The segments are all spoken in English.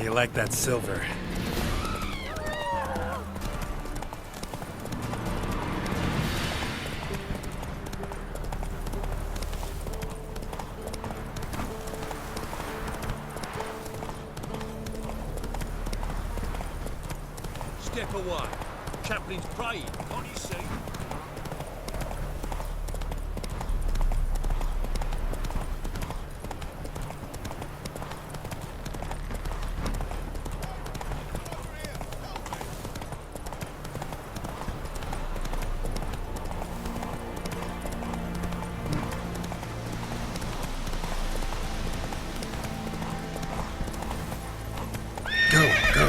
you like that silver? Step away. Chaplain's praying, can't you see? Go, go.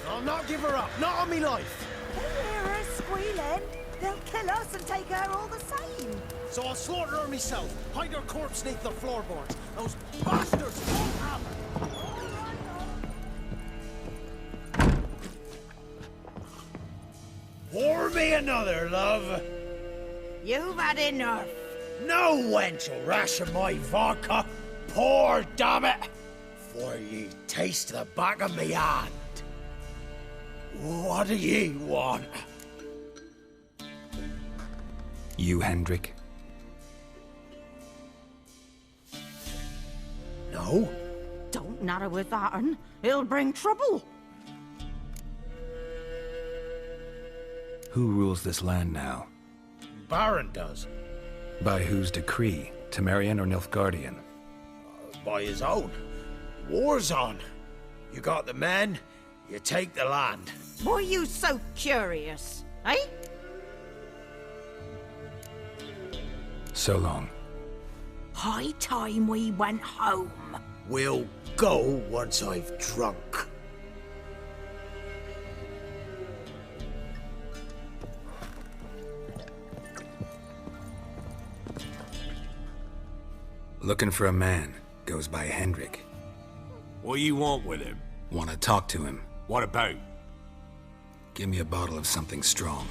I'll not give her up, not on me life. They hear her squealing. They'll kill us and take her all the same. So I'll slaughter her myself, hide her corpse beneath the floorboards. Those bastards won't have her. Pour me another, love. You've had enough. No wench will ration my vodka. Pour, damn it. For ye taste the back of me hand. What do ye want? You, Hendrik? No? Don't natter with that un. It'll bring trouble. Who rules this land now? Baron does. By whose decree? Temerian or Nilfgaardian? By his own. War's on. You got the men, you take the land. Why are you so curious, eh? So long. High time we went home. We'll go once I've drunk. Looking for a man. Goes by Hendrik. What do you want with him? Want to talk to him. What about? Give me a bottle of something strong.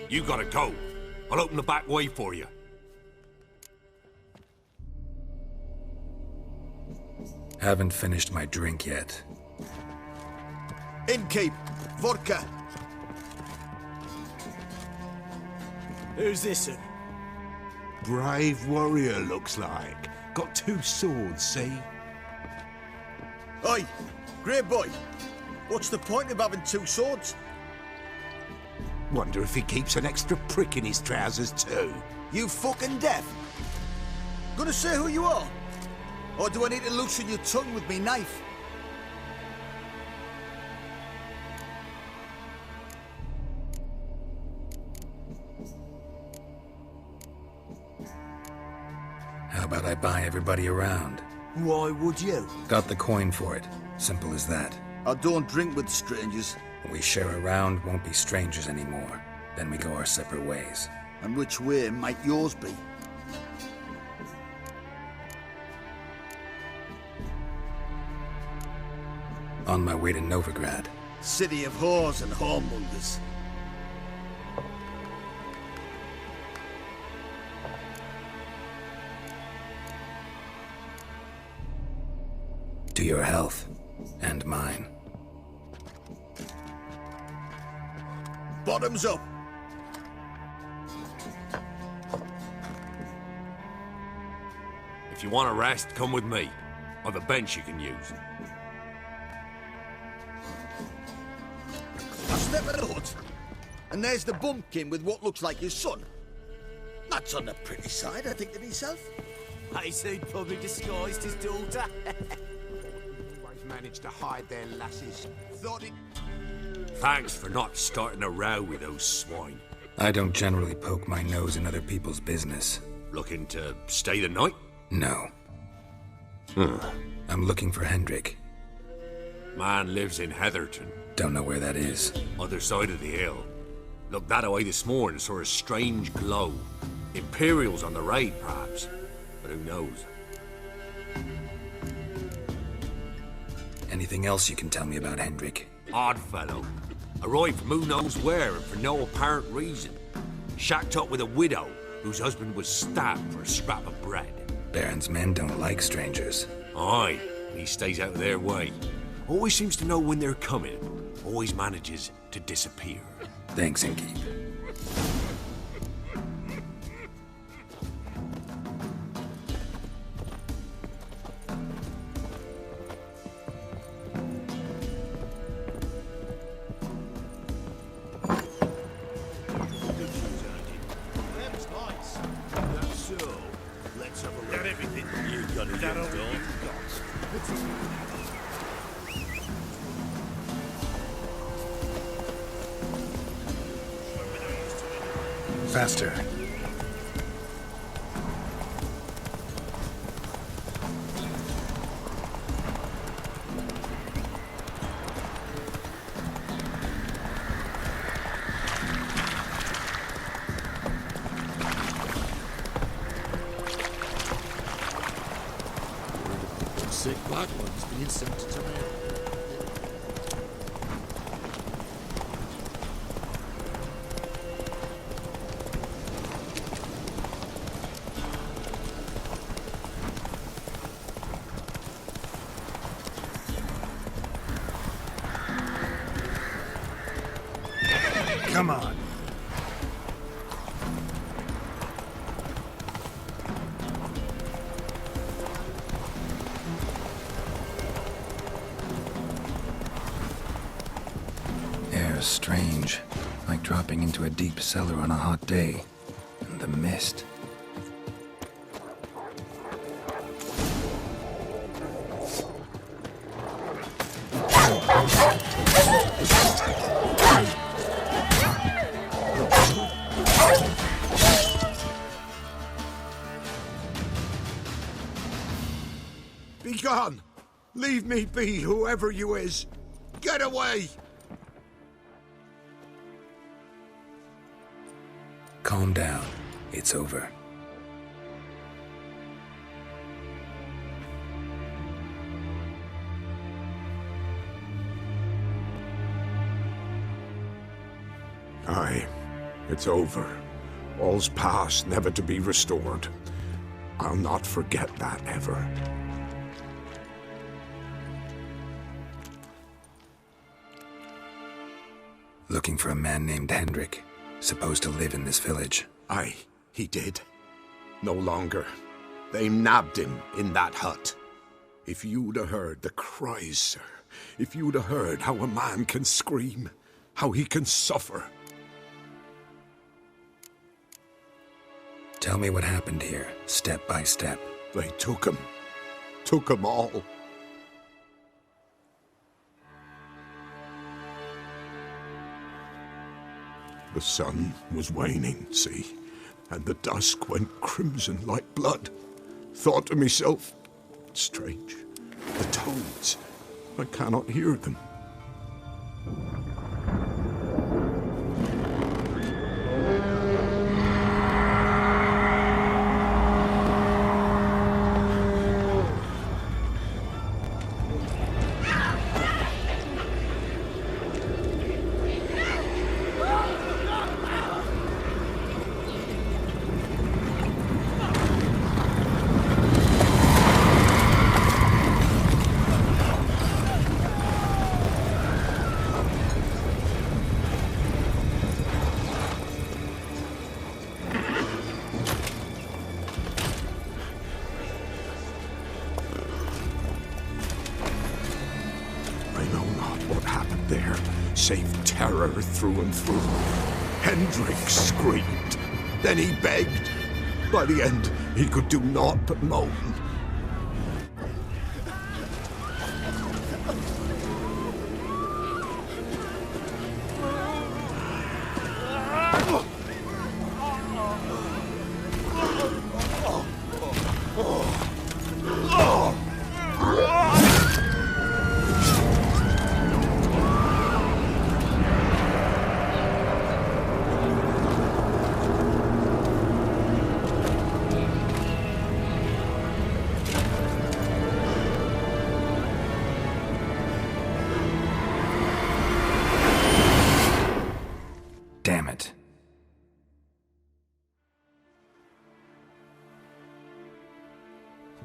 You gotta go. I'll open the back way for you. Haven't finished my drink yet. Innkeep, vodka. Who's this one? Brave warrior, looks like. Got 2 swords, see? Oi, great boy. What's the point of having 2 swords? Wonder if he keeps an extra prick in his trousers too. You fucking deaf? Gonna say who you are? Or do I need to loosen your tongue with me knife? How about I buy everybody around? Why would you? Got the coin for it. Simple as that. I don't drink with strangers. We share a round, won't be strangers anymore. Then we go our separate ways. And which way might yours be? On my way to Novigrad. City of whores and whoremongers. To your health. And mine. Bottoms up. If you want a rest, come with me. I've a bench you can use. I step at the hut, and there's the bumpkin with what looks like his son. That's on the pretty side, I think to myself. I say probably disguised his daughter. Always managed to hide their lasses. Thought it... Thanks for not starting a row with those swine. I don't generally poke my nose in other people's business. Looking to stay the night? No. I'm looking for Hendrik. Man lives in Heatherton, Don't know where that is. other side of the hill. Looked that away this morning, saw a strange glow. Imperials on the raid, perhaps. But who knows? Anything else you can tell me about Hendrik? Odd fellow. Arrived from who knows where and for no apparent reason. Shacked up with a widow whose husband was stabbed for a scrap of bread. Baron's men don't like strangers. Aye, and he stays out of their way. Always seems to know when they're coming. Always manages to disappear. Thanks, Inky. Faster. Sick black ones being sent to town. Come on. Air's strange, like dropping into a deep cellar on a hot day. And the mist. Be gone! Leave me be, whoever you is! Get away! Calm down. It's over. Aye, it's over. All's past, never to be restored. I'll not forget that ever. Looking for a man named Hendrik, supposed to live in this village. Aye, he did. No longer. They nabbed him in that hut. If you'd have heard the cries, sir, if you'd have heard how a man can scream, how he can suffer. Tell me what happened here, step by step. They took him all. The sun was waning, see, and the dusk went crimson like blood. Thought to myself, strange, the toads, I cannot hear them. Save terror through and through. Hendrik screamed. Then he begged. By the end, he could do naught but moan.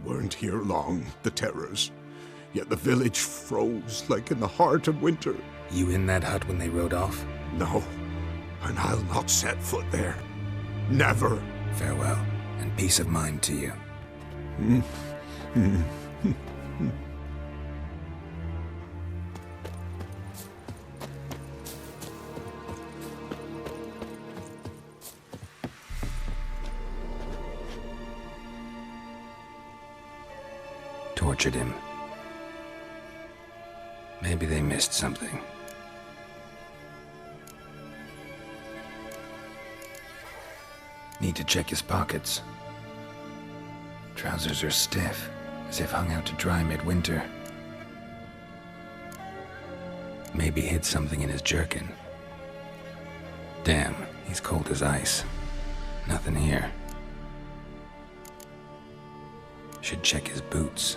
Weren't here long, the terrors. Yet the village froze like in the heart of winter. You in that hut when they rode off? No, and I'll not set foot there. Never. Farewell, and peace of mind to you. Tortured him. Maybe they missed something. Need to check his pockets. Trousers are stiff, as if hung out to dry midwinter. Maybe hid something in his jerkin. Damn, he's cold as ice. Nothing here. Should check his boots.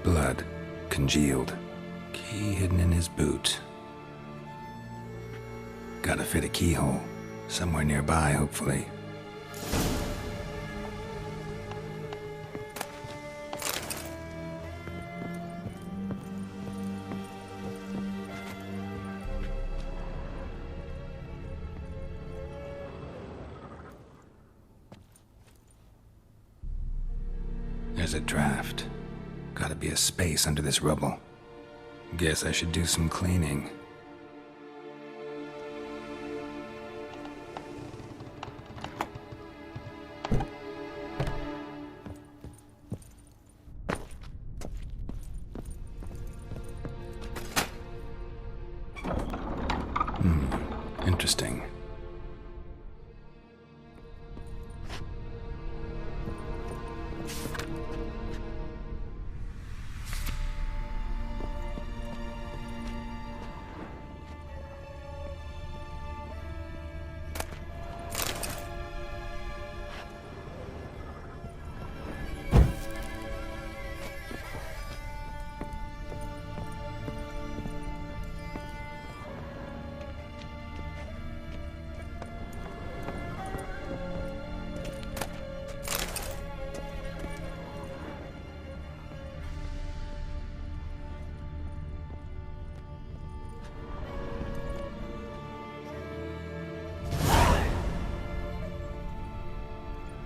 Blood, congealed. Key hidden in his boot. Gotta fit a keyhole. Somewhere nearby, hopefully. There's a draft. Gotta be a space under this rubble. Guess I should do some cleaning. Interesting.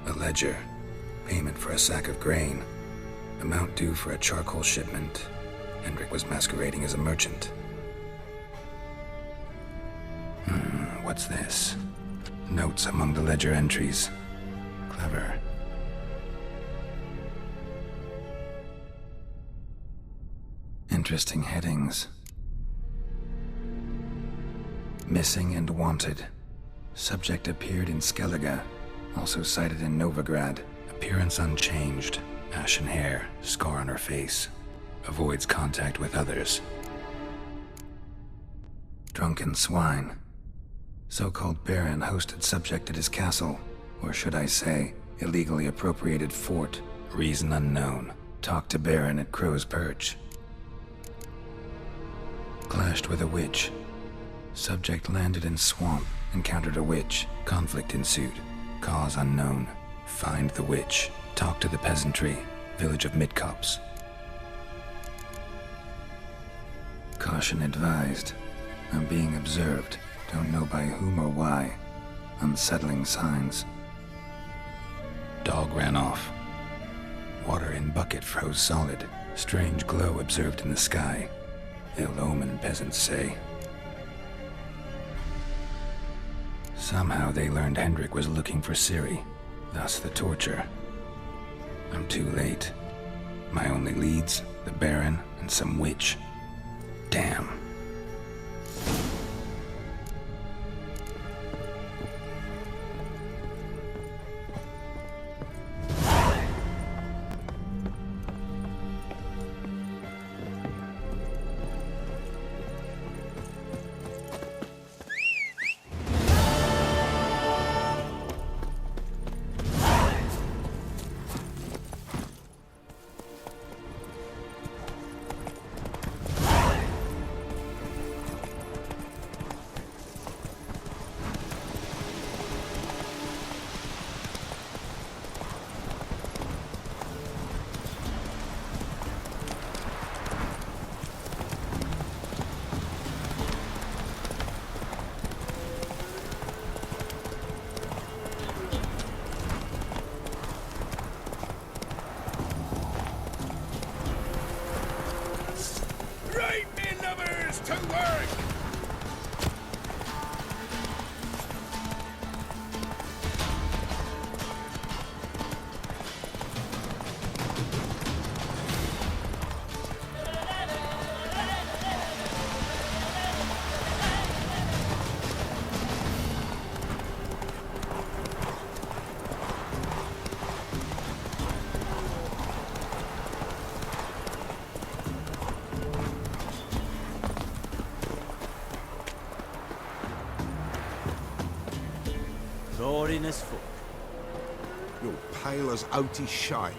A ledger. Payment for a sack of grain. Amount due for a charcoal shipment. Hendrik was masquerading as a merchant. What's this? Notes among the ledger entries. Clever. Interesting headings. Missing and wanted. Subject appeared in Skellige. Also cited in Novigrad. Appearance unchanged. Ashen hair, scar on her face. Avoids contact with others. Drunken swine. So-called baron hosted subject at his castle. Or should I say, illegally appropriated fort. Reason unknown. Talked to baron at Crow's Perch. Clashed with a witch. Subject landed in swamp. Encountered a witch. Conflict ensued. Cause unknown. Find the witch. Talk to the peasantry. Village of Midcopse. Caution advised. I'm being observed. Don't know by whom or why. Unsettling signs. Dog ran off. Water in bucket froze solid. Strange glow observed in the sky. Ill omen, peasants say. Somehow they learned Hendrik was looking for Ciri, thus the torture. I'm too late. My only leads, the Baron and some witch. Damn. to work! Roaring as fuck. You're pale as outy shite.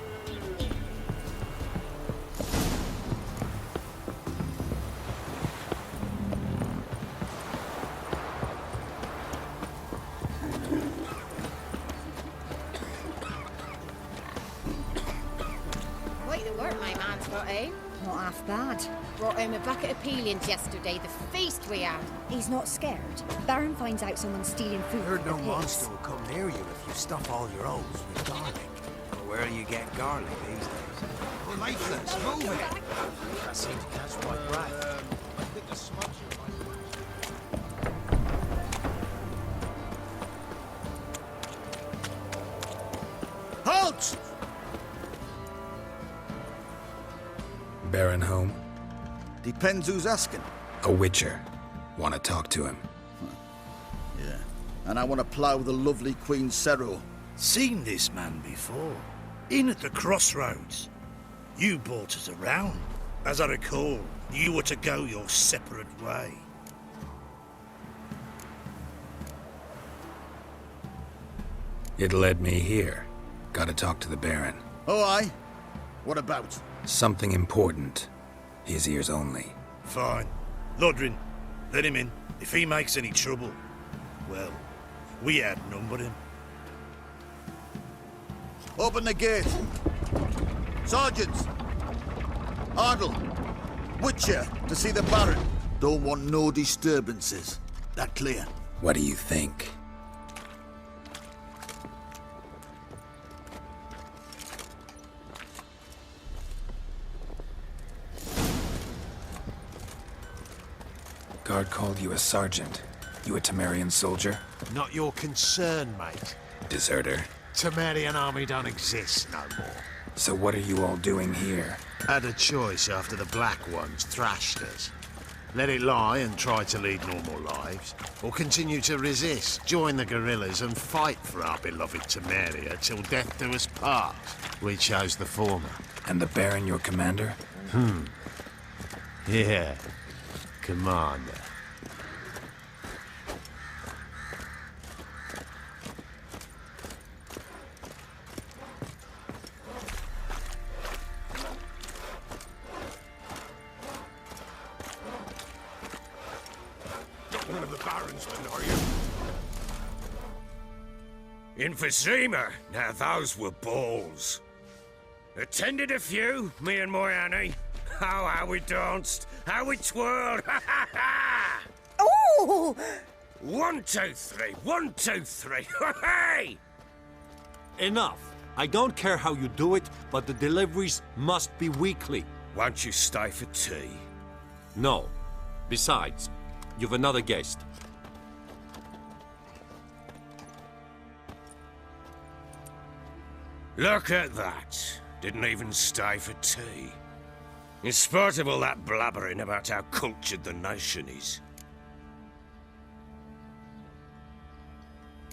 Quite the work my man's got, eh? Not half bad. Brought home a bucket of peelings yesterday, the feast we had. He's not scared. Baron finds out someone's stealing food Heard from no the monster pigs. will come near you if you stuff all your holes with garlic. Well, where do you get garlic these days? We're lifeless. Move it! I seem to catch my breath. I think a smudger might... Halt! Baron home? Depends who's asking. A witcher. Want to talk to him. Yeah. And I want to plough the lovely Queen Cero. Seen this man before. In at the crossroads. You brought us around. As I recall, you were to go your separate way. It led me here. Gotta talk to the Baron. Oh, aye? What about? Something important. His ears only. Fine. Lodrin, let him in. If he makes any trouble, well, we outnumber him. Open the gate. Sergeants! Ardle! Witcher, to see the Baron. Don't want no disturbances. That clear? What do you think? Guard called you a sergeant. You a Temerian soldier? Not your concern, mate. Deserter. Temerian army don't exist no more. So what are you all doing here? Had a choice after the Black Ones thrashed us. Let it lie and try to lead normal lives, or continue to resist, join the guerrillas and fight for our beloved Temeria till death do us part. We chose the former. And the Baron your commander? Yeah, commander. Not one of the Barons, then, are you? Emphysema. Now those were balls. Attended a few, me and my Annie. Oh, how we danced, how we twirled. Ha ha ha! Oh! 1, 2, 3. 1, 2, 3. Hey! Enough. I don't care how you do it, but the deliveries must be weekly. Won't you stay for tea? No. Besides, you've another guest. Look at that. Didn't even stay for tea. In spite of all that blabbering about how cultured the nation is.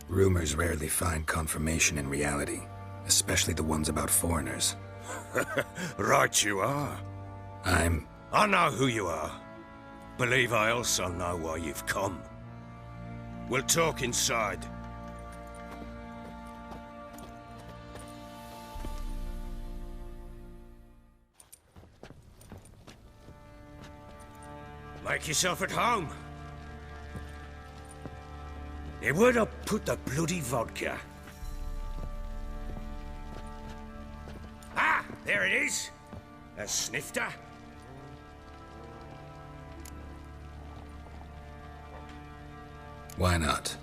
Rumors rarely find confirmation in reality, especially the ones about foreigners. Right you are. I know who you are. Believe I also know why you've come. We'll talk inside. Make yourself at home. Now, where'd I put the bloody vodka? Ah, there it is. A snifter. Why not?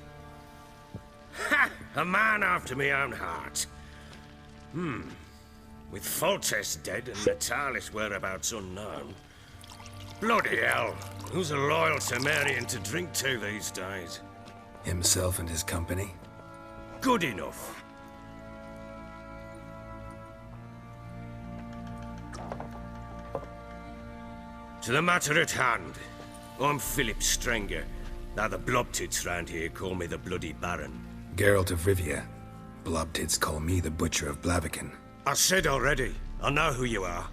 Ha! A man after my own heart. With Foltest dead and Natalis whereabouts unknown, Bloody hell. Who's a loyal Temerian to drink to these days? Himself and his company? Good enough. To the matter at hand. I'm Philip Strenger. Now the blobtits round here call me the Bloody Baron. Geralt of Rivia. Blobtits call me the Butcher of Blaviken. I said already, I know who you are.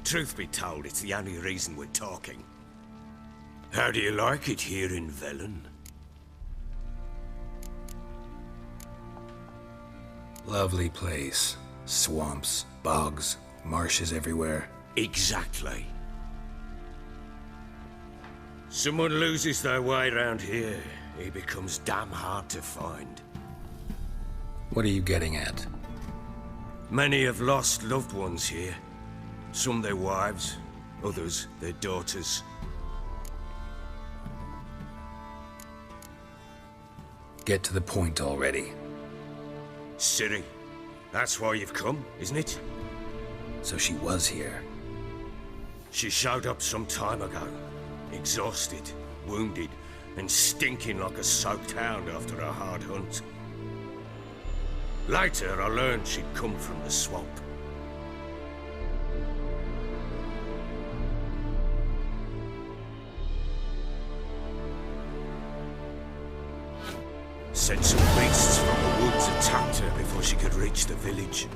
Truth be told, it's the only reason we're talking. How do you like it here in Velen? Lovely place. Swamps, bogs, marshes everywhere. Exactly. Someone loses their way round here, he becomes damn hard to find. What are you getting at? Many have lost loved ones here. Some their wives, others their daughters. Get to the point already. Ciri, that's why you've come, isn't it? So she was here. She showed up some time ago. Exhausted, wounded, and stinking like a soaked hound after a hard hunt. Later, I learned she'd come from the swamp. Said some beasts from the woods attacked her before she could reach the village.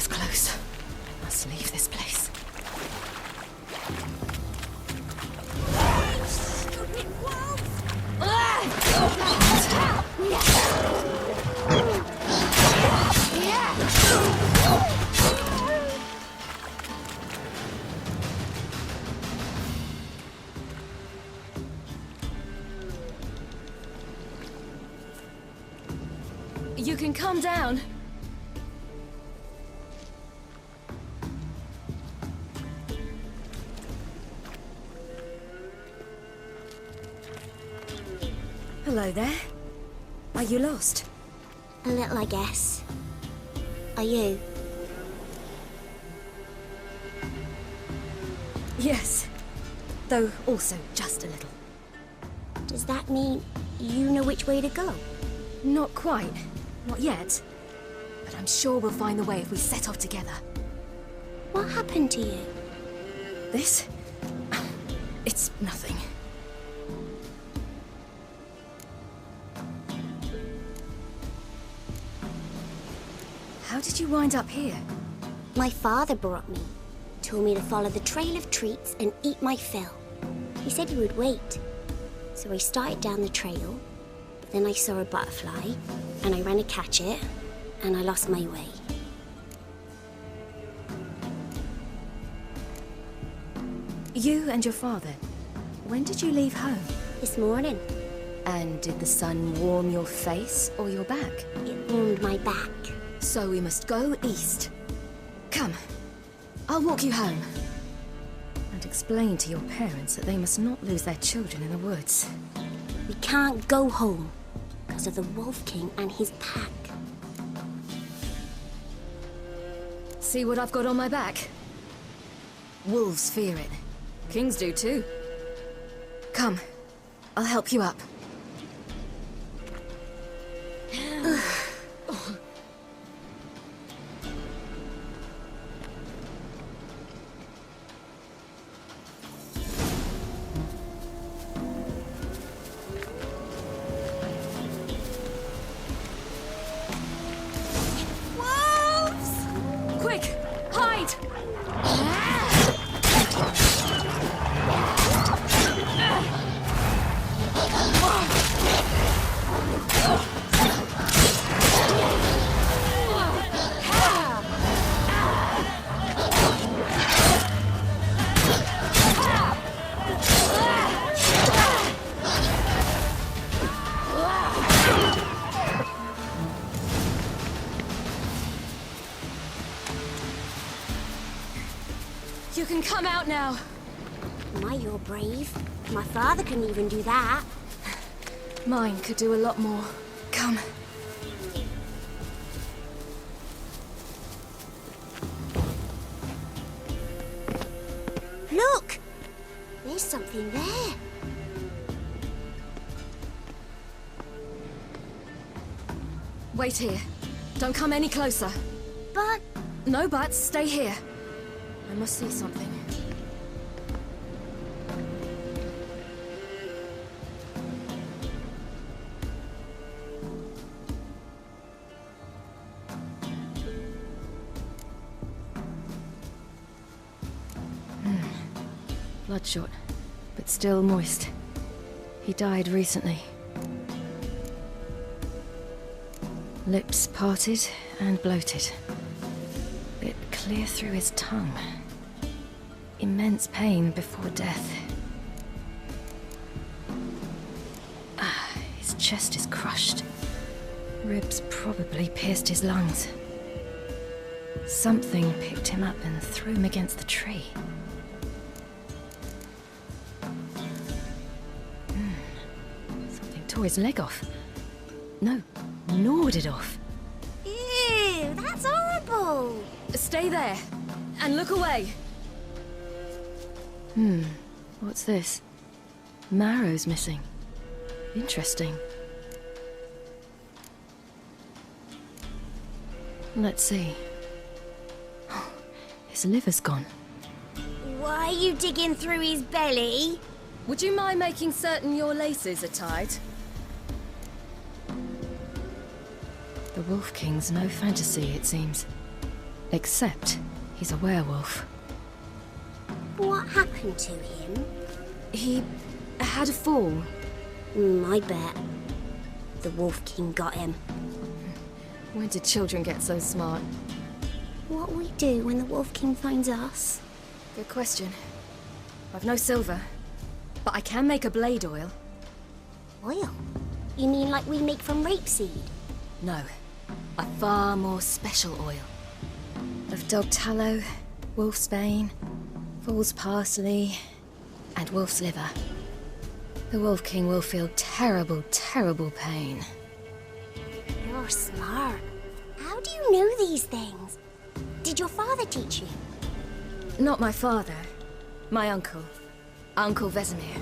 Close. Must leave this place. You can calm down. Hello there. Are you lost? A little, I guess. Are you? Yes. Though also just a little. Does that mean you know which way to go? Not quite. Not yet. But I'm sure we'll find the way if we set off together. What happened to you? This? It's nothing. How did you wind up here? My father brought me. Told me to follow the trail of treats and eat my fill. He said he would wait. So I started down the trail, but then I saw a butterfly, and I ran to catch it, and I lost my way. You and your father, when did you leave home? This morning. And did the sun warm your face or your back? It warmed my back. So we must go east. Come, I'll walk you home. And explain to your parents that they must not lose their children in the woods. We can't go home because of the Wolf King and his pack. See what I've got on my back? Wolves fear it. Kings do too. Come, I'll help you up. Quick! Hide! can come out now. My, you're brave. My father couldn't even do that. Mine could do a lot more. Come. Look! There's something there. Wait here. Don't come any closer. But... No buts. Stay here. I must see something. Bloodshot, but still moist. He died recently. Lips parted and bloated. Bit clear through his tongue. Immense pain before death. His chest is crushed. Ribs probably pierced his lungs. Something picked him up and threw him against the tree. Something tore his leg off. No, gnawed it off. Ew, that's horrible! Stay there, and look away. What's this? Marrow's missing. Interesting. Let's see. His liver's gone. Why are you digging through his belly? Would you mind making certain your laces are tied? The Wolf King's no fantasy, it seems. Except he's a werewolf. What happened to him? He had a fall. I bet. The Wolf King got him. When did children get so smart? What'll we do when the Wolf King finds us? Good question. I've no silver, but I can make a blade oil. Oil? You mean like we make from rapeseed? No, a far more special oil. Of dog tallow, wolf's bane, fool's parsley, and wolf's liver. The Wolf King will feel terrible, terrible pain. You're smart. How do you know these things? Did your father teach you? Not my father. My uncle. Uncle Vesemir.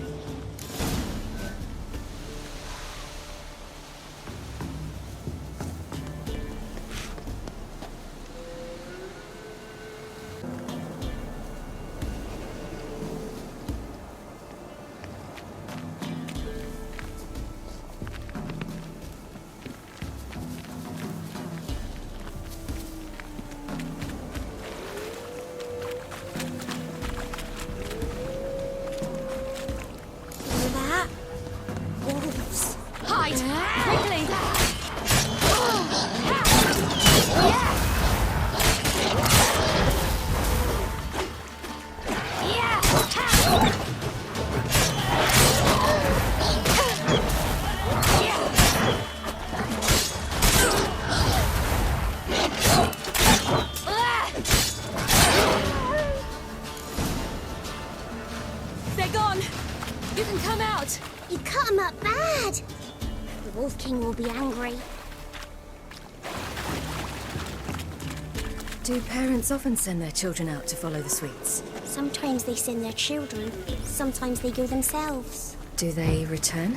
Do parents often send their children out to follow the sweets? Sometimes they send their children, sometimes they go themselves. Do they return?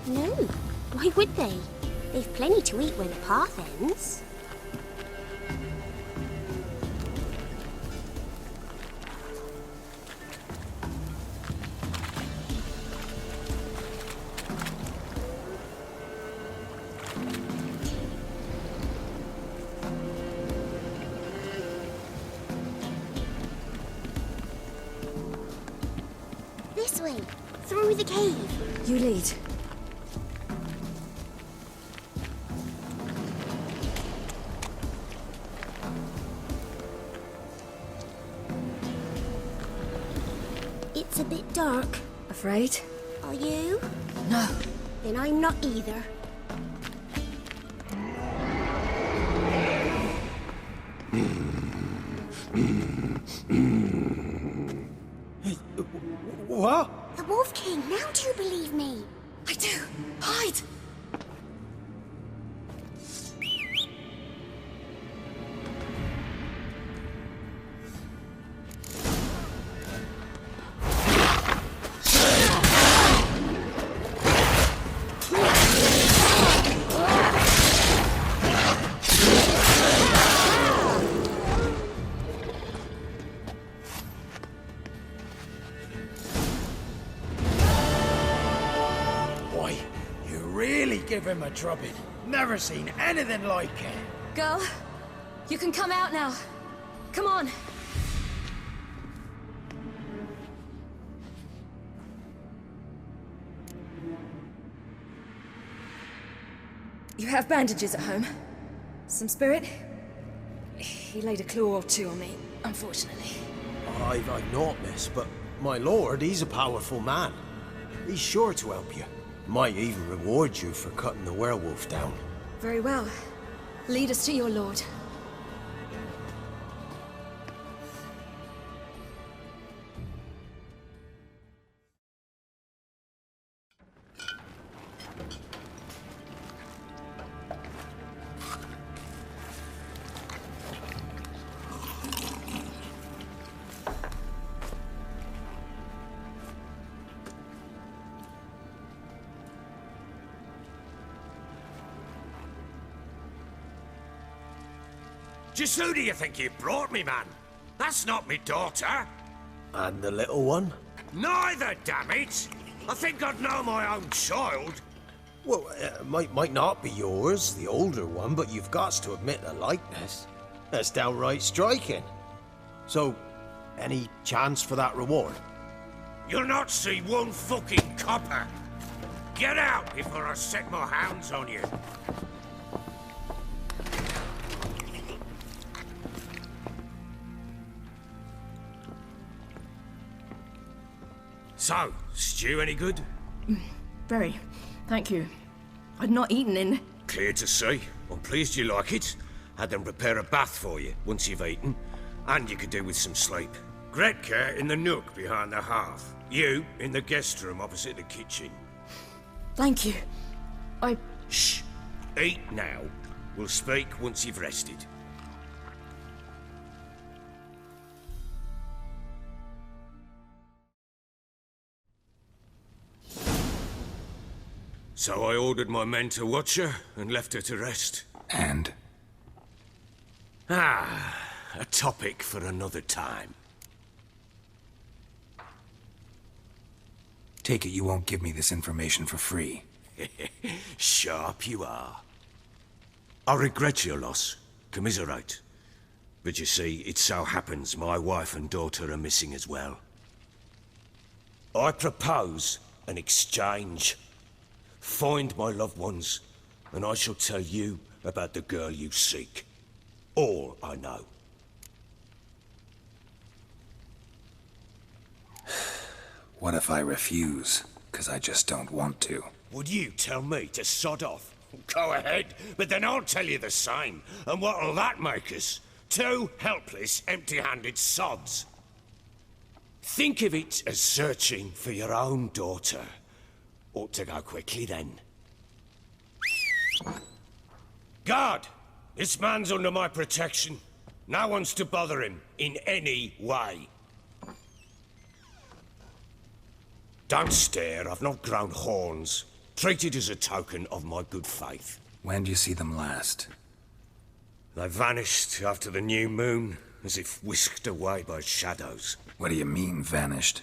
No. Why would they? They've plenty to eat where the path ends. This way, through the cave. You lead. It's a bit dark. Afraid? Are you? No. Then I'm not either. What? The Wolf King, now do you believe me? I do. Hide! Give him a drubbing. Never seen anything like it. Girl, you can come out now. Come on. You have bandages at home? Some spirit? He laid a claw or two on me, unfortunately. I've not, miss, but my lord, he's a powerful man. He's sure to help you. Might even reward you for cutting the werewolf down. Very well. Lead us to your lord. Just who do you think you brought me, man? That's not me daughter. And the little one? Neither, damn it! I think I'd know my own child. Well, might not be yours, the older one, but you've got to admit a likeness. That's downright striking. So, any chance for that reward? You'll not see one fucking copper. Get out before I set my hounds on you. So, stew any good? Very. Thank you. I'd not eaten in... Clear to see. I'm pleased you like it. Had them prepare a bath for you once you've eaten. And you could do with some sleep. Gretka in the nook behind the hearth. You in the guest room opposite the kitchen. Thank you. Shh. Eat now. We'll speak once you've rested. So I ordered my men to watch her and left her to rest. And? A topic for another time. Take it you won't give me this information for free. Sharp you are. I regret your loss. Commiserate. But you see, it so happens my wife and daughter are missing as well. I propose an exchange. Find my loved ones, and I shall tell you about the girl you seek. All I know. What if I refuse? 'Cause I just don't want to. Would you tell me to sod off? Go ahead, but then I'll tell you the same. And what'll that make us? Two helpless, empty-handed sods. Think of it as searching for your own daughter. Ought to go quickly, then. Guard! This man's under my protection. No one's to bother him in any way. Don't stare, I've not grown horns. Treat it as a token of my good faith. When do you see them last? They vanished after the new moon, as if whisked away by shadows. What do you mean, vanished?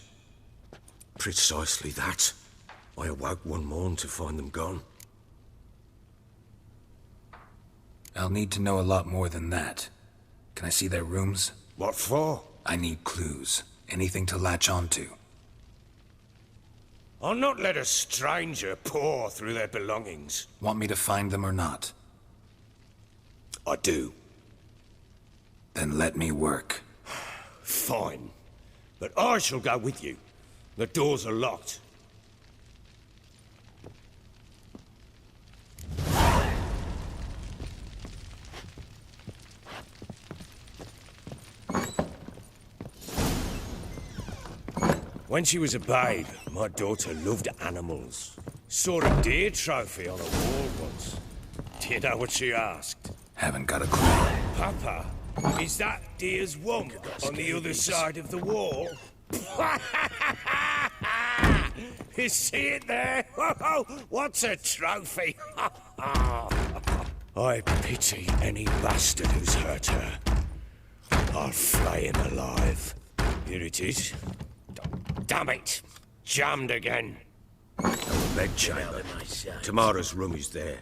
Precisely that. I awoke one morn to find them gone. I'll need to know a lot more than that. Can I see their rooms? What for? I need clues. Anything to latch onto. I'll not let a stranger pore through their belongings. Want me to find them or not? I do. Then let me work. Fine. But I shall go with you. The doors are locked. When she was a babe, my daughter loved animals. Saw a deer trophy on a wall once. Do you know what she asked? Haven't got a clue. Papa, is that deer's wump on the other side of the wall? You see it there? What's a trophy? I pity any bastard who's hurt her. I'll flay him alive. Here it is. Damn it! Jammed again. Our bed chamber. Tamara's room is there.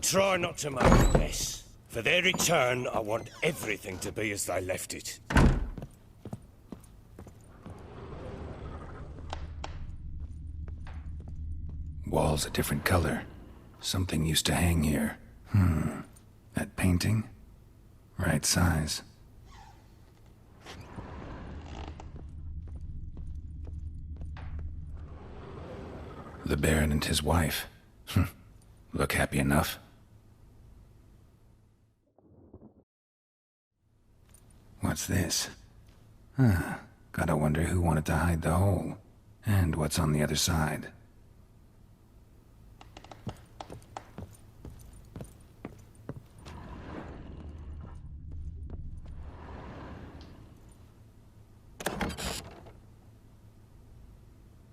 Try not to make a mess. For their return, I want everything to be as they left it. Walls a different color. Something used to hang here. That painting? Right size. The Baron and his wife. Look happy enough. What's this? Gotta wonder who wanted to hide the hole. And what's on the other side.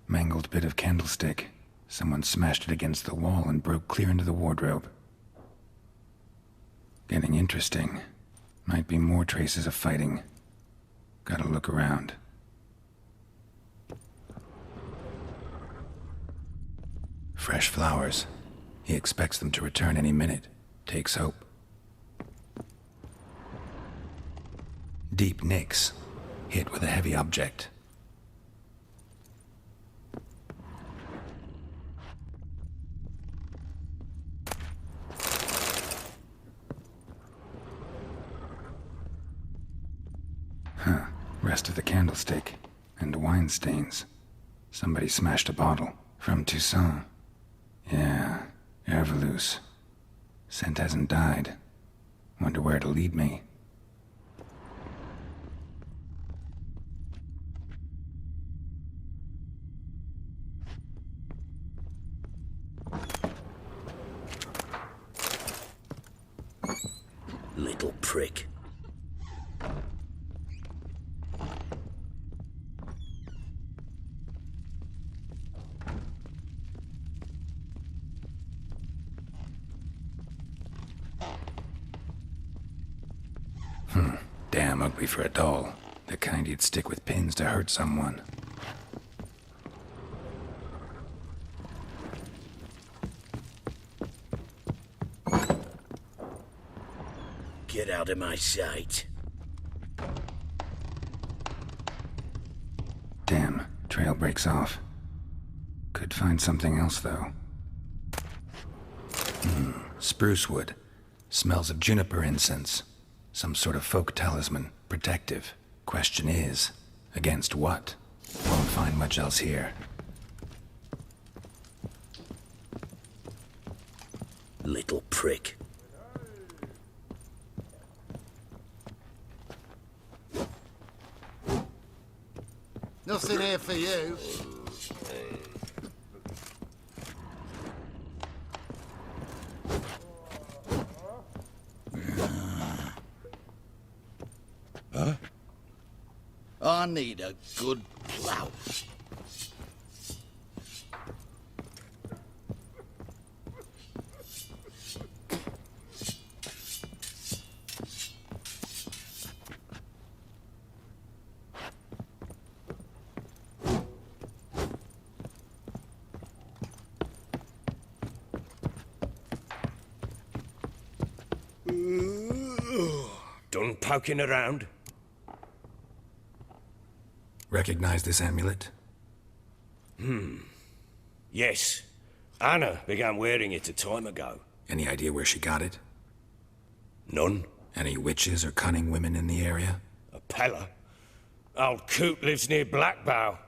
Mangled bit of candlestick. Someone smashed it against the wall and broke clear into the wardrobe. Getting interesting. Might be more traces of fighting. Gotta look around. Fresh flowers. He expects them to return any minute. Takes hope. Deep nicks. Hit with a heavy object. Rest of the candlestick. And wine stains. Somebody smashed a bottle. From Toussaint. Yeah, Herveloos. Scent hasn't died. Wonder where it'll lead me. Little prick. Damn ugly for a doll. The kind you'd stick with pins to hurt someone. Get out of my sight. Damn, trail breaks off. Could find something else, though. Spruce wood. Smells of juniper incense. Some sort of folk talisman. Protective. Question is, against what? Won't find much else here. Little prick. Nothing here for you. Huh? I need a good plow. Done poking around? Recognize this amulet? Yes. Anna began wearing it a time ago. Any idea where she got it? None. Any witches or cunning women in the area? A Pella. Old Coot lives near Blackbow.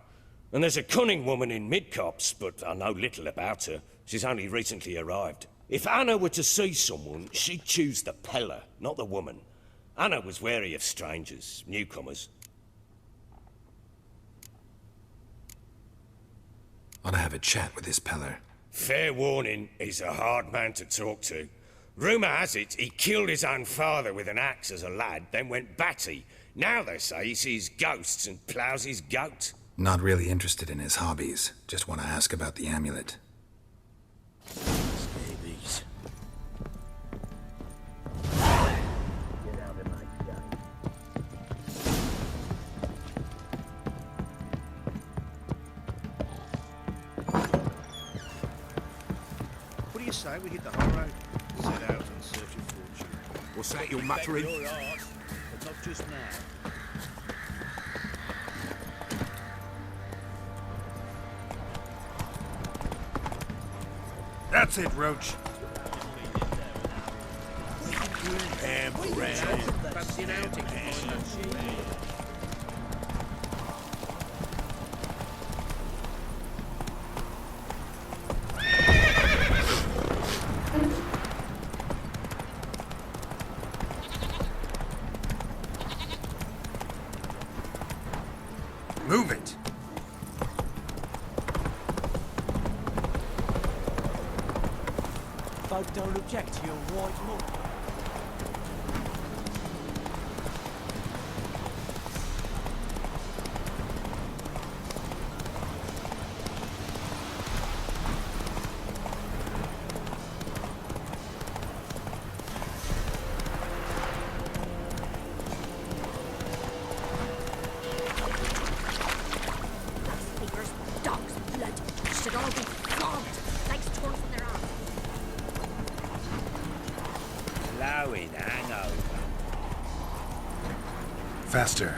And there's a cunning woman in Midcopse, but I know little about her. She's only recently arrived. If Anna were to see someone, she'd choose the Pella, not the woman. Anna was wary of strangers, newcomers. Ought to have a chat with this Peller. Fair warning, he's a hard man to talk to. Rumour has it he killed his own father with an axe as a lad, then went batty. Now they say he sees ghosts and ploughs his goat. Not really interested in his hobbies. Just want to ask about the amulet. Scabies. What do you say we hit the high road? Set out in search of fortune. What's that you're muttering? Your art, but not just now. That's it, Roach. Move it. Folk don't object to your white look. Fingers, dogs, blood. Should all be flogged. Legs torn from their arms. Flowing hangover. Faster.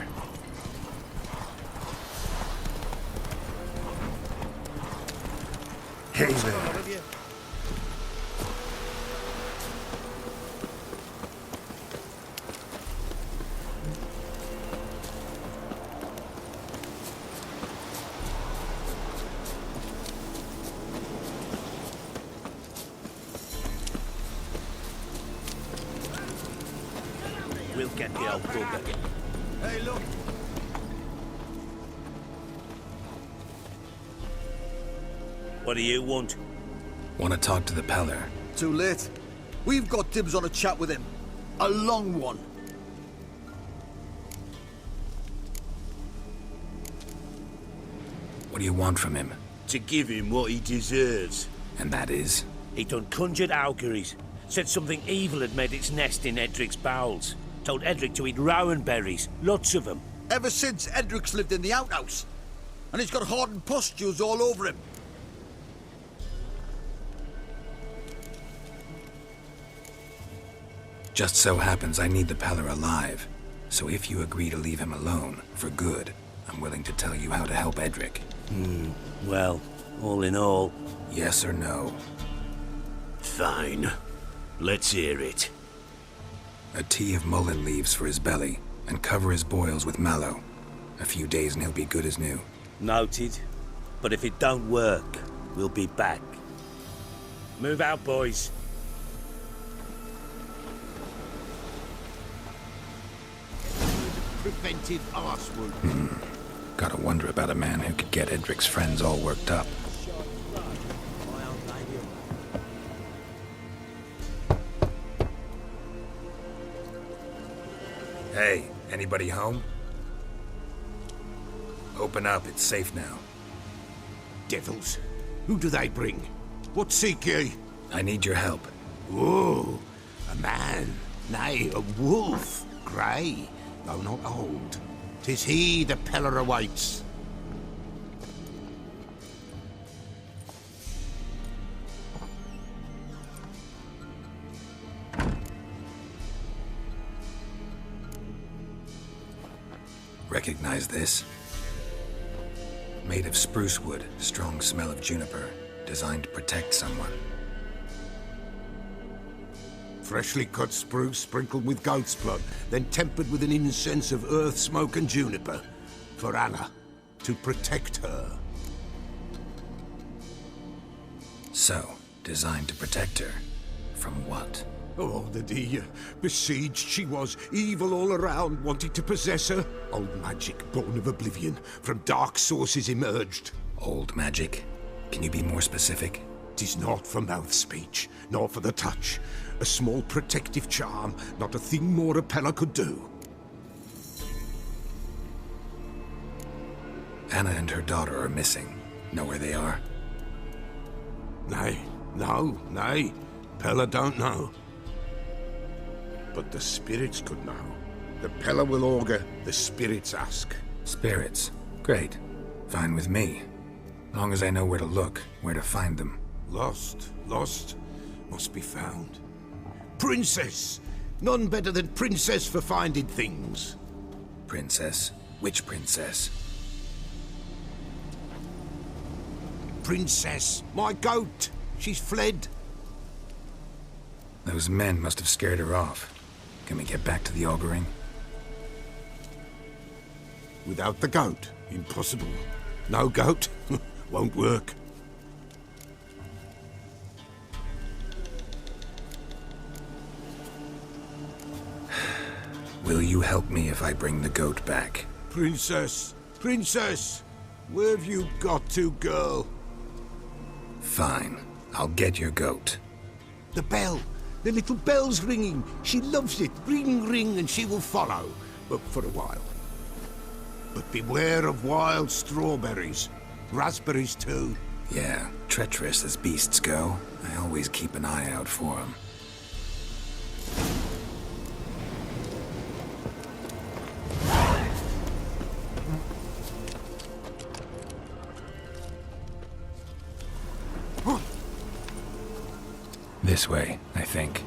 Hey there. We'll get the old bugger. Hey, look. What do you want? Want to talk to the Peller. Too late. We've got dibs on a chat with him. A long one. What do you want from him? To give him what he deserves. And that is? He done conjured auguries. Said something evil had made its nest in Edric's bowels. Told Edric to eat rowan berries. Lots of them. Ever since Edric's lived in the outhouse. And he's got hardened pustules all over him. Just so happens I need the Peller alive. So if you agree to leave him alone, for good, I'm willing to tell you how to help Edric. Well, all in all... Yes or no? Fine. Let's hear it. A tea of mullein leaves for his belly, and cover his boils with mallow. A few days and he'll be good as new. Noted. But if it don't work, we'll be back. Move out, boys. Preventive arsewood. Gotta wonder about a man who could get Edric's friends all worked up. Hey, anybody home? Open up, it's safe now. Devils. Who do they bring? What seek ye? I need your help. Oh, a man. Nay, a wolf. Grey, though not old. 'Tis he the Peller awaits. Recognize this? Made of spruce wood, strong smell of juniper, designed to protect someone. Freshly cut spruce sprinkled with goat's blood, then tempered with an incense of earth, smoke and juniper. For Anna, to protect her. So, designed to protect her. From what? Oh, the besieged she was, evil all around, wanting to possess her. Old magic, born of oblivion, from dark sources emerged. Old magic? Can you be more specific? 'Tis not for mouth speech, nor for the touch. A small protective charm, not a thing more a Pella could do. Anna and her daughter are missing. Know where they are? Nay, nay. Pella don't know. But the spirits could know. The Pella will augur, the spirits ask. Spirits? Great. Fine with me. Long as I know where to look, where to find them. Lost, must be found. Princess! None better than Princess for finding things. Princess? Which princess? Princess, my goat! She's fled. Those men must have scared her off. Can we get back to the auguring? Without the goat, impossible. No goat, won't work. Will you help me if I bring the goat back? Princess! Princess! Where have you got to, girl? Fine. I'll get your goat. The bell! The little bell's ringing. She loves it. Ring, ring, and she will follow. But for a while. But beware of wild strawberries. Raspberries, too. Yeah, treacherous as beasts go. I always keep an eye out for them. This way, I think.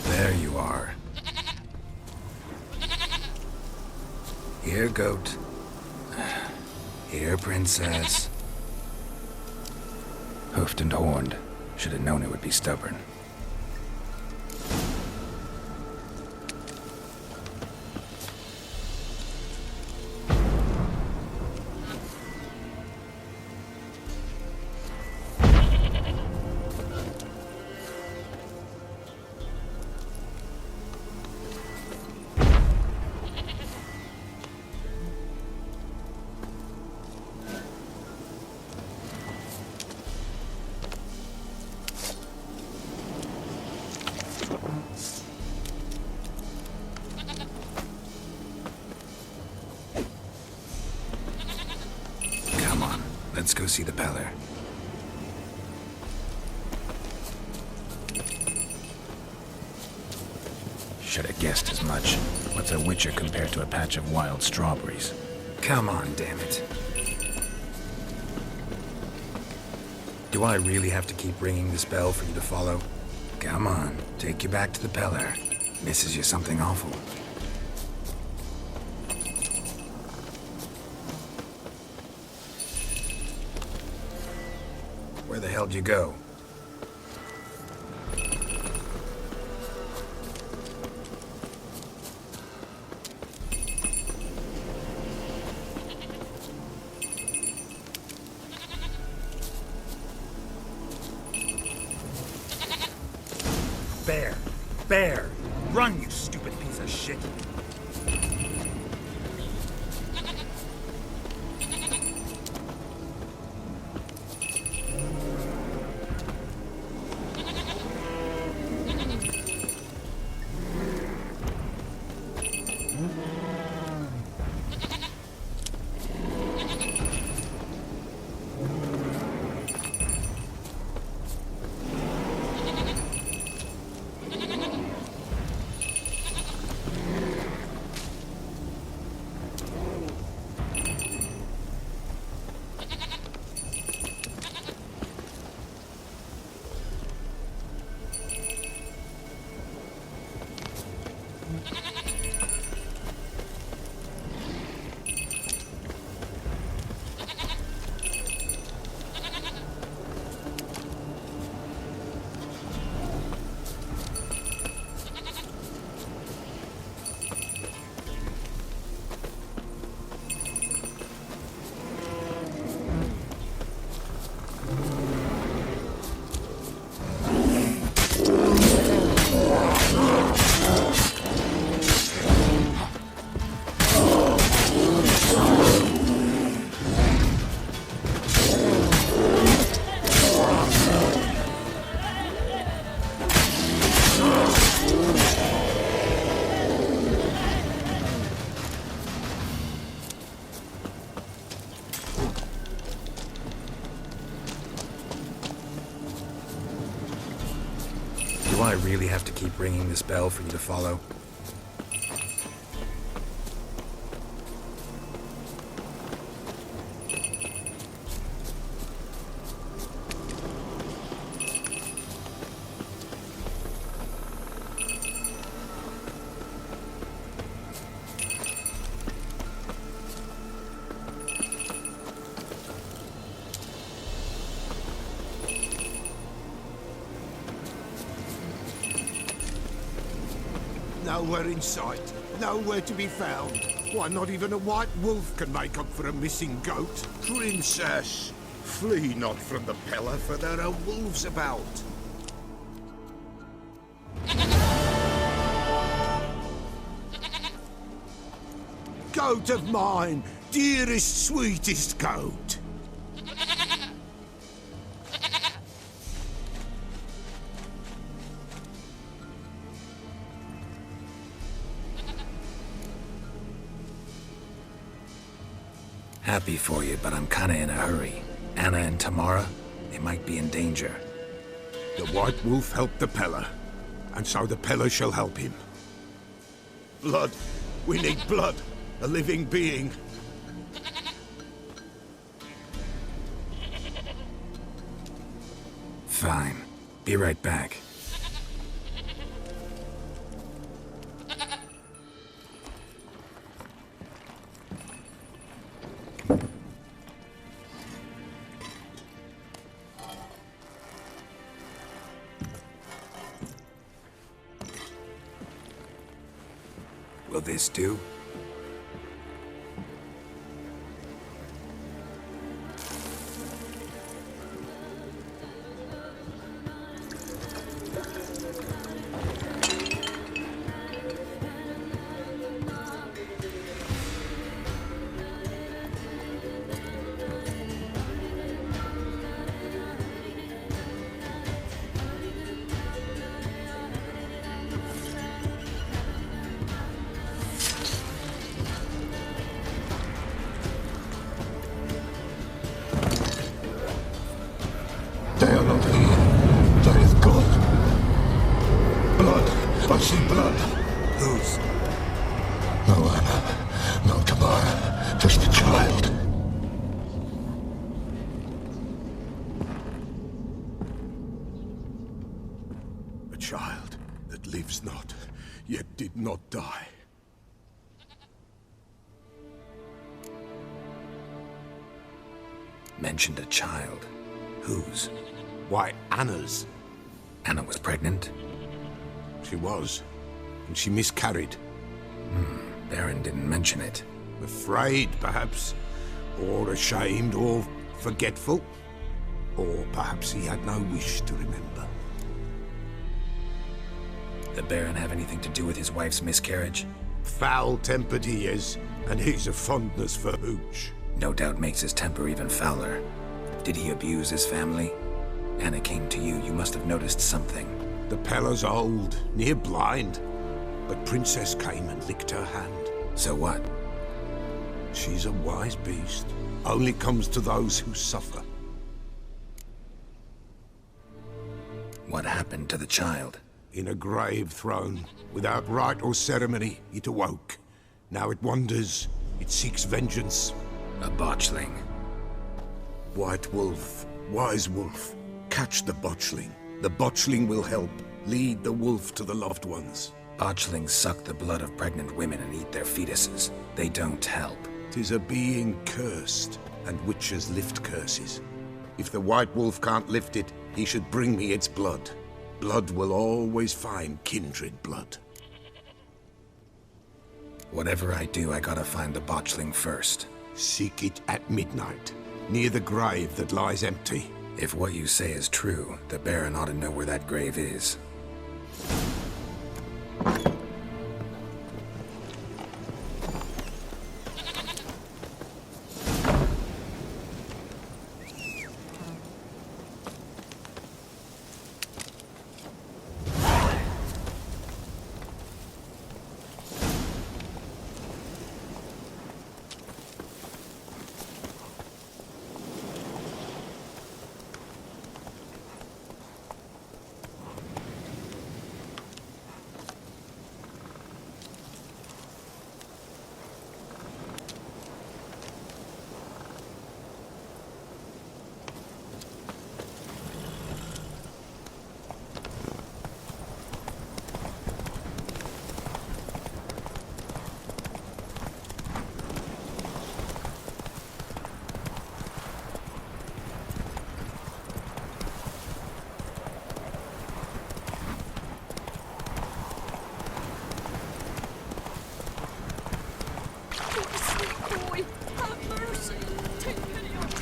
There you are. Here, goat. Here, princess. Hoofed and horned. Should have known it would be stubborn. Come on, let's go see the Peller. Should have guessed as much. What's a witcher compared to a patch of wild strawberries? Come on, damn it. Do I really have to keep ringing this bell for you to follow? Come on, take you back to the Peller. Misses you something awful. Where the hell'd you go? Bear! Bear! Run, you stupid piece of shit! Do I really have to keep ringing this bell for you to follow? Nowhere in sight. Nowhere to be found. Why, not even a white wolf can make up for a missing goat. Princess, flee not from the Pella, for there are wolves about. Goat of mine, dearest, sweetest goat. Happy for you, but I'm kinda in a hurry. Anna and Tamara, they might be in danger. The White Wolf helped the Pella, and so the Pella shall help him. Blood. We need blood. A living being. Fine. Be right back. Will this do? They are not here. There is blood. Blood. I see blood. Whose? No Anna. No Tamara. Just a child. A child that lives not, yet did not die. Mentioned a child. Whose? Why, Anna's. Anna was pregnant? She was. And she miscarried. Baron didn't mention it. Afraid, perhaps. Or ashamed, or forgetful. Or perhaps he had no wish to remember. The Baron have anything to do with his wife's miscarriage? Foul-tempered he is, and he's a fondness for hooch. No doubt makes his temper even fouler. Did he abuse his family? Anna came to you. You must have noticed something. The Pella's old, near blind. But Princess came and licked her hand. So what? She's a wise beast. Only comes to those who suffer. What happened to the child? In a grave thrown. Without rite or ceremony, it awoke. Now it wanders. It seeks vengeance. A botchling. White Wolf, Wise Wolf, catch the botchling. The botchling will help lead the wolf to the loved ones. Botchlings suck the blood of pregnant women and eat their fetuses. They don't help. 'Tis a being cursed, and witches lift curses. If the White Wolf can't lift it, he should bring me its blood. Blood will always find kindred blood. Whatever I do, I gotta find the botchling first. Seek it at midnight. Near the grave that lies empty. If what you say is true, the Baron ought to know where that grave is. Oh, sweet boy, have mercy. Take pity on me.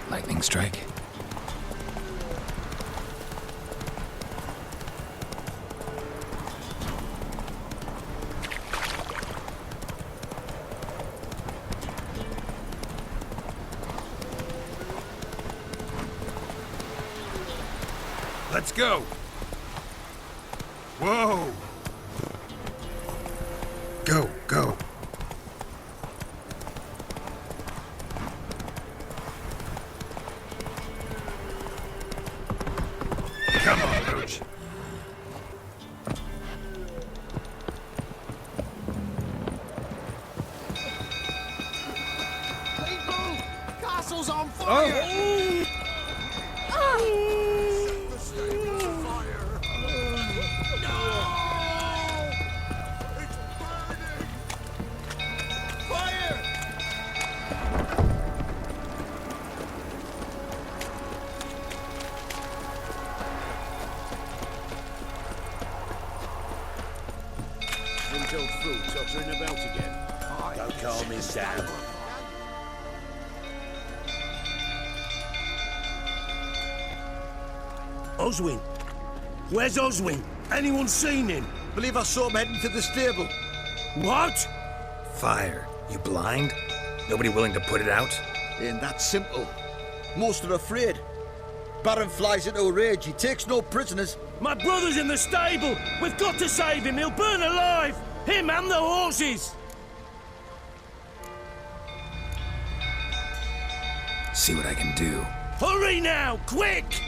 Lightning strike? Let's go! Whoa! Go, go. Come on, Roach. People! Castle's on fire! Untold fruit tottering about again. Don't calm him down. Oswin? Where's Oswin? Anyone seen him? Believe I saw him heading to the stable. What? Fire. You blind? Nobody willing to put it out? Ain't that simple. Most are afraid. Baron flies into a rage. He takes no prisoners. My brother's in the stable! We've got to save him! He'll burn alive! Him and the horses! See what I can do. Hurry now! Quick!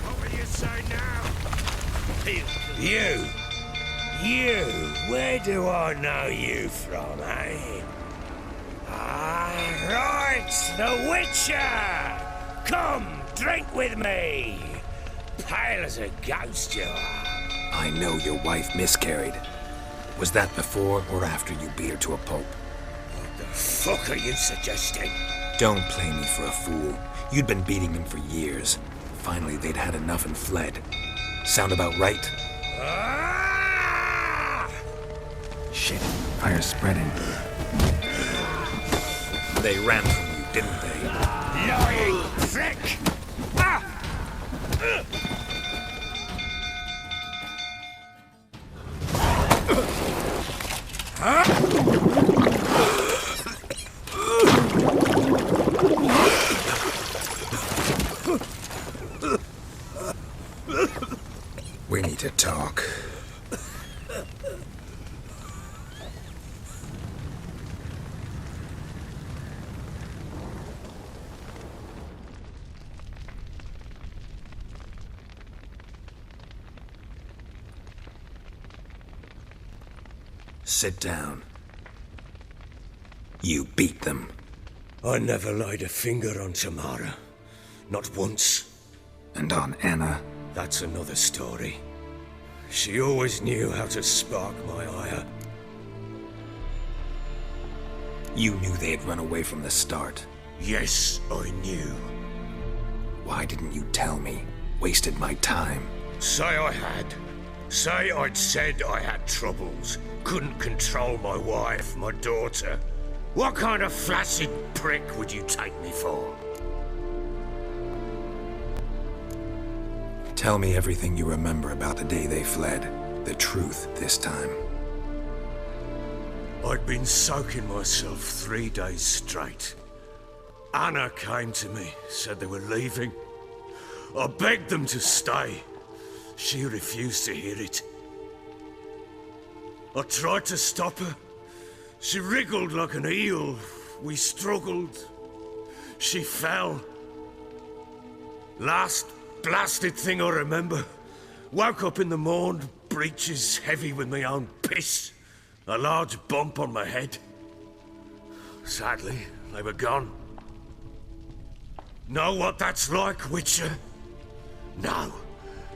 What will you say now? You, where do I know you from, eh? Ah, right, the Witcher! Come, drink with me! Pale as a ghost you are. I know your wife miscarried. Was that before or after you beat her to a pulp? What the fuck are you suggesting? Don't play me for a fool. You'd been beating them for years. Finally, they'd had enough and fled. Sound about right? Ah! Shit, fire's spreading. They ran from you, didn't they? Lying prick! Ah! We need to talk. Sit down. You beat them. I never laid a finger on Tamara. Not once. And on Anna? That's another story. She always knew how to spark my ire. You knew they had run away from the start. Yes, I knew. Why didn't you tell me? Wasted my time. Say I had. Say I'd said I had troubles. Couldn't control my wife, my daughter. What kind of flaccid prick would you take me for? Tell me everything you remember about the day they fled. The truth this time. I'd been soaking myself 3 days straight. Anna came to me, said they were leaving. I begged them to stay. She refused to hear it. I tried to stop her. She wriggled like an eel. We struggled. She fell. Last blasted thing I remember. Woke up in the morn, breeches heavy with my own piss. A large bump on my head. Sadly, they were gone. Know what that's like, Witcher? No.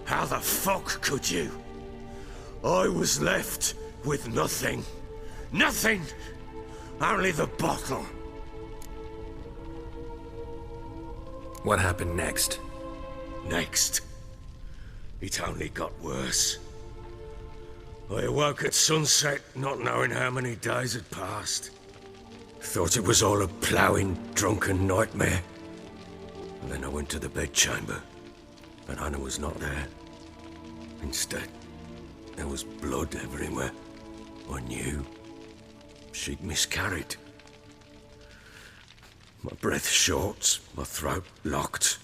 How the fuck could you? I was left with nothing. Nothing! Only the bottle. What happened next? Next, it only got worse. I awoke at sunset, not knowing how many days had passed. Thought it was all a ploughing, drunken nightmare. And then I went to the bedchamber, and Anna was not there. Instead, there was blood everywhere. I knew she'd miscarried. My breath short, my throat locked.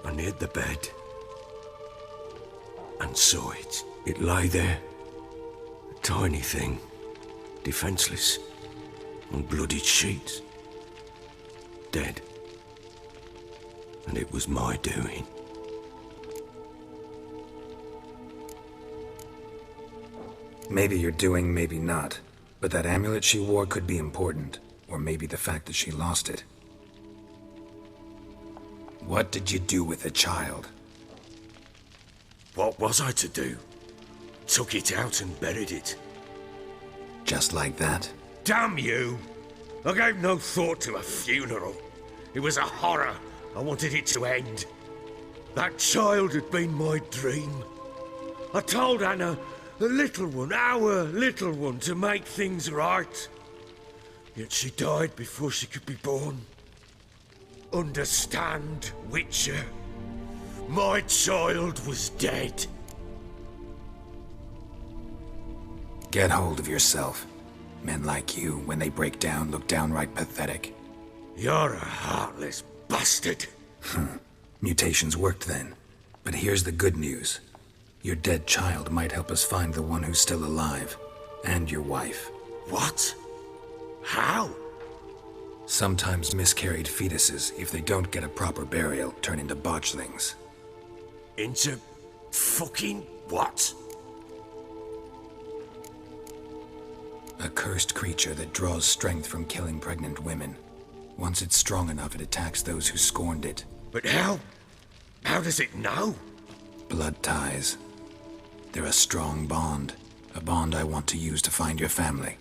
I neared the bed and saw it. It lay there, a tiny thing, defenseless, on bloodied sheets, dead. And it was my doing. Maybe you're doing, maybe not. But that amulet she wore could be important. Or maybe the fact that she lost it. What did you do with the child? What was I to do? Took it out and buried it. Just like that? Damn you! I gave no thought to a funeral. It was a horror. I wanted it to end. That child had been my dream. I told Anna, the little one, our little one, to make things right. Yet she died before she could be born. Understand, Witcher? My child was dead. Get hold of yourself. Men like you, when they break down, look downright pathetic. You're a heartless bastard. Mutations worked then. But here's the good news. Your dead child might help us find the one who's still alive. And your wife. What? How? Sometimes miscarried fetuses, if they don't get a proper burial, turn into botchlings. Into fucking what? A cursed creature that draws strength from killing pregnant women. Once it's strong enough, it attacks those who scorned it. But how? How does it know? Blood ties. They're a strong bond. A bond I want to use to find your family.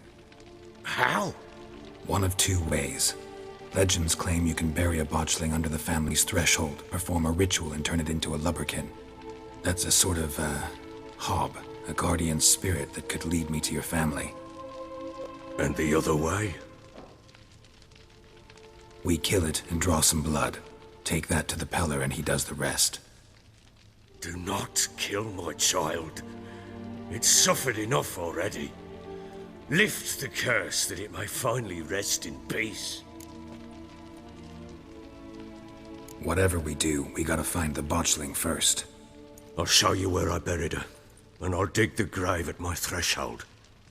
How? One of two ways. Legends claim you can bury a botchling under the family's threshold, perform a ritual, and turn it into a lubberkin. That's a sort of, hob, a guardian spirit that could lead me to your family. And the other way? We kill it and draw some blood. Take that to the Peller and he does the rest. Do not kill my child. It's suffered enough already. Lift the curse that it may finally rest in peace. Whatever we do, we gotta find the botchling first. I'll show you where I buried her, and I'll dig the grave at my threshold.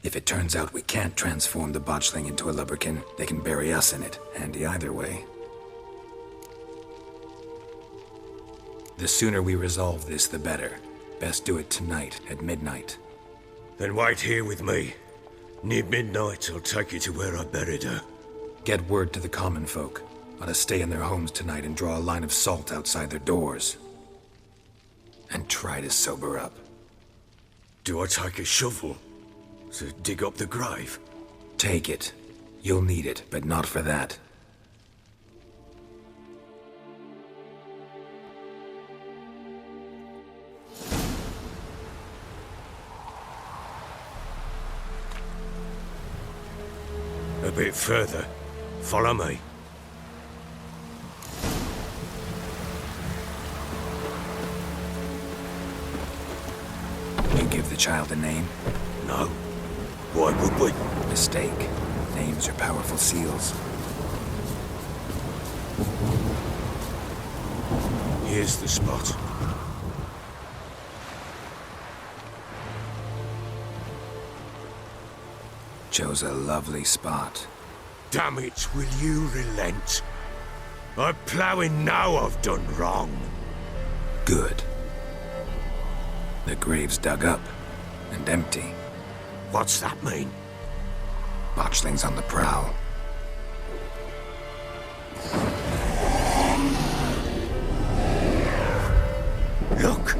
If it turns out we can't transform the botchling into a lubberkin, they can bury us in it. Handy either way. The sooner we resolve this, the better. Best do it tonight, at midnight. Then wait here with me. Near midnight, I'll take you to where I buried her. Get word to the common folk. Ought to stay in their homes tonight and draw a line of salt outside their doors. And try to sober up. Do I take a shovel to dig up the grave? Take it. You'll need it, but not for that. A bit further. Follow me. You give the child a name? No. Why would we? Mistake. Names are powerful seals. Here's the spot. Chose a lovely spot. Damn it, will you relent? I'm ploughing now I've done wrong. Good. The grave's dug up and empty. What's that mean? Botchling's on the prowl. Look!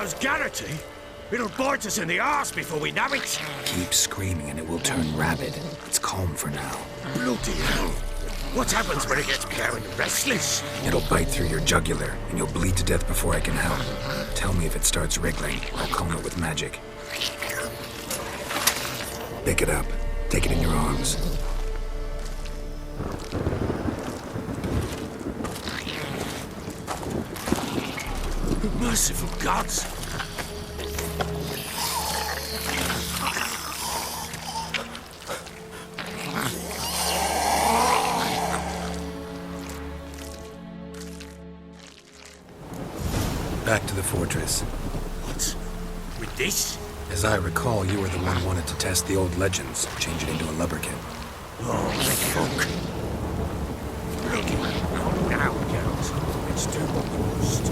goes Garrity, it'll bite us in the arse before we know it. Keep screaming and it will turn rabid. It's calm for now. Bloody hell. What happens when it gets pale and restless? It'll bite through your jugular, and you'll bleed to death before I can help. Tell me if it starts wriggling. I'll calm it with magic. Pick it up. Take it in your arms. Merciful gods! Back to the fortress. What? With this? As I recall, you were the one who wanted to test the old legends, change it into a lubberkin. Oh, fuck. Bloody hell. Now, Geralt. Let's do what we must.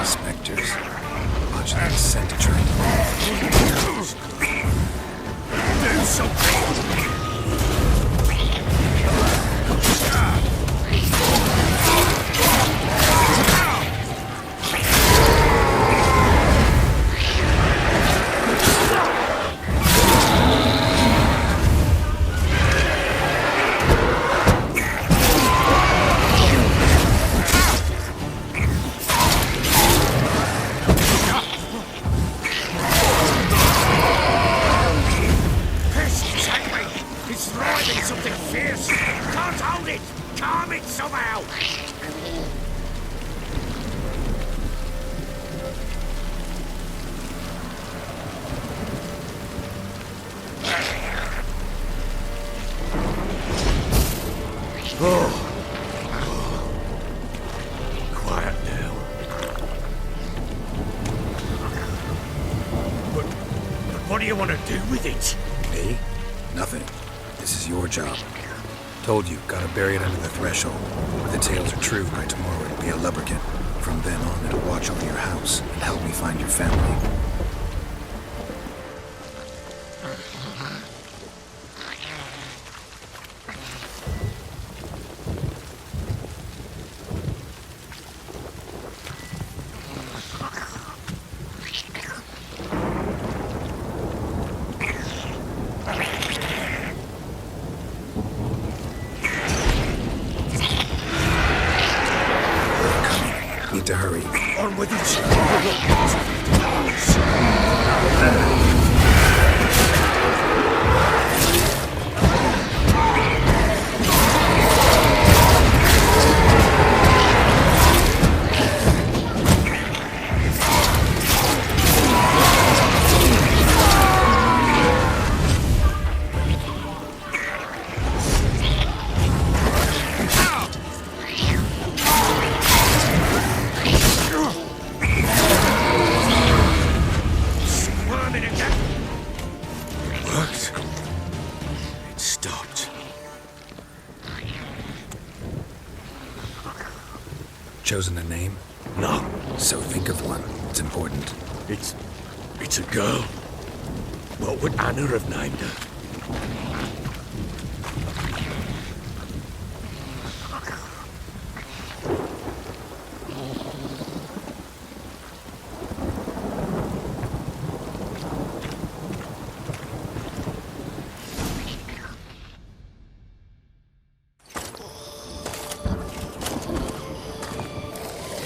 Spectres. Watch that scent turn. Do something! Something fierce! Can't hold it! Calm it somehow! Quiet now. But what do you want to do with it? Me? Nothing. This is your job. Told you, gotta bury it under the threshold. If the tales are true, by tomorrow it'll be a lubberkin. From then on, it'll watch over your house and help me find your family. Need to hurry. On with it! It stopped. Chosen a name? No. So think of one. It's important. It's a girl. What would Anna have named her?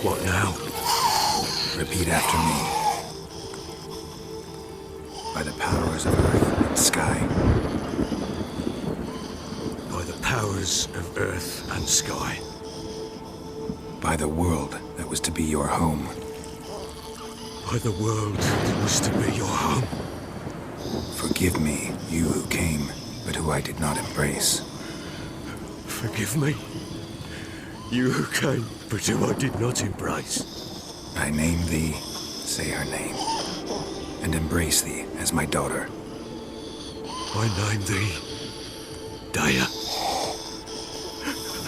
What now? Repeat after me. By the powers of earth and sky. By the powers of earth and sky. By the world that was to be your home. By the world that was to be your home. Forgive me, you who came, but who I did not embrace. Forgive me, you who came, but who I did not embrace. I name thee, say her name, and embrace thee as my daughter. I name thee Dea,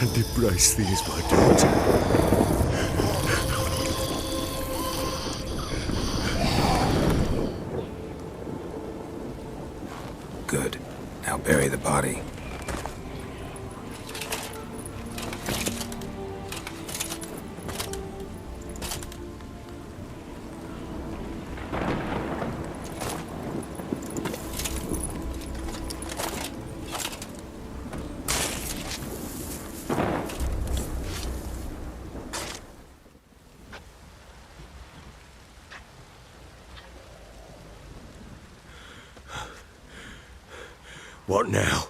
and embrace thee as my daughter. Good. Now bury the body. What now?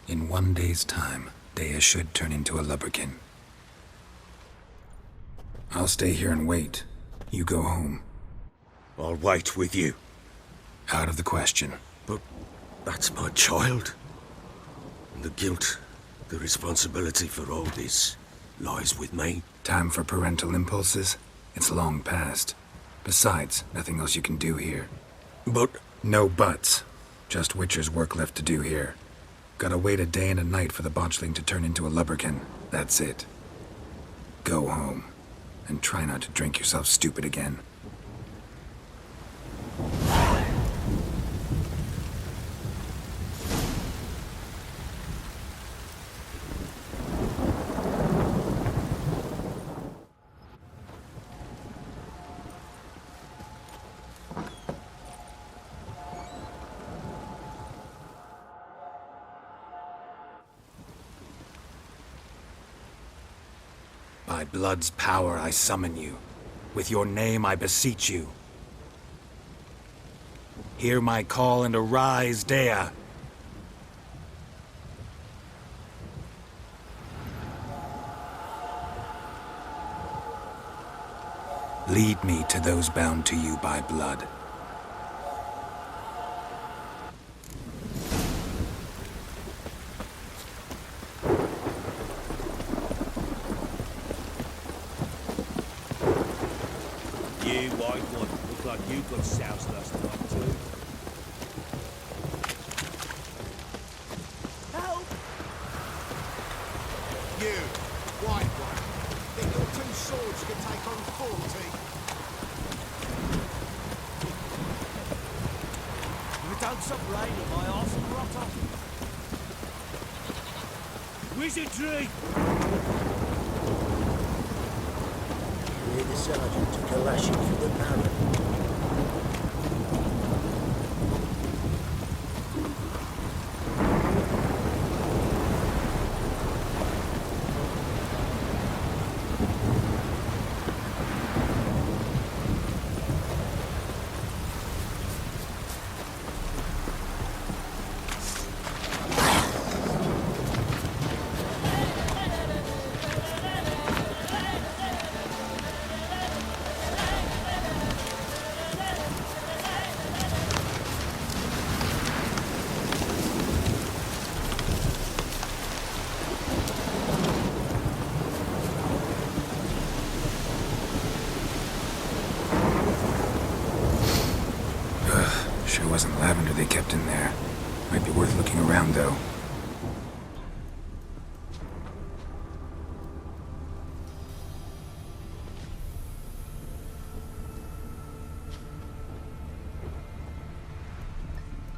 In 1 day's time, Dea should turn into a lubberkin. I'll stay here and wait. You go home. I'll wait with you. Out of the question. But that's my child. And the guilt, the responsibility for all this lies with me. Time for parental impulses? It's long past. Besides, nothing else you can do here. But... No buts. Just Witcher's work left to do here. Gotta wait a day and a night for the botchling to turn into a lubberkin. That's it. Go home. And try not to drink yourself stupid again. By blood's power I summon you. With your name I beseech you. Hear my call and arise, Dea. Lead me to those bound to you by blood. You white one, look like you got soused last night too. Help! You, white one. Think your 2 swords can take on 40? If it don't stop raining, my arse will rot off. Wizardry! The sergeant took a lashing for the Baron. Sure wasn't lavender they kept in there. Might be worth looking around, though.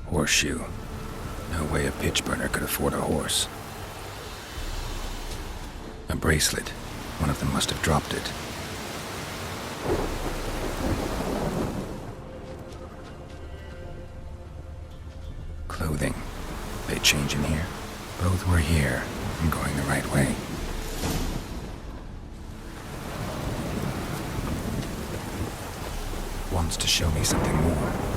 Horseshoe. No way a pitch burner could afford a horse. A bracelet. One of them must have dropped it. Clothing. They change in here? Both were here. I'm going the right way. Wants to show me something more.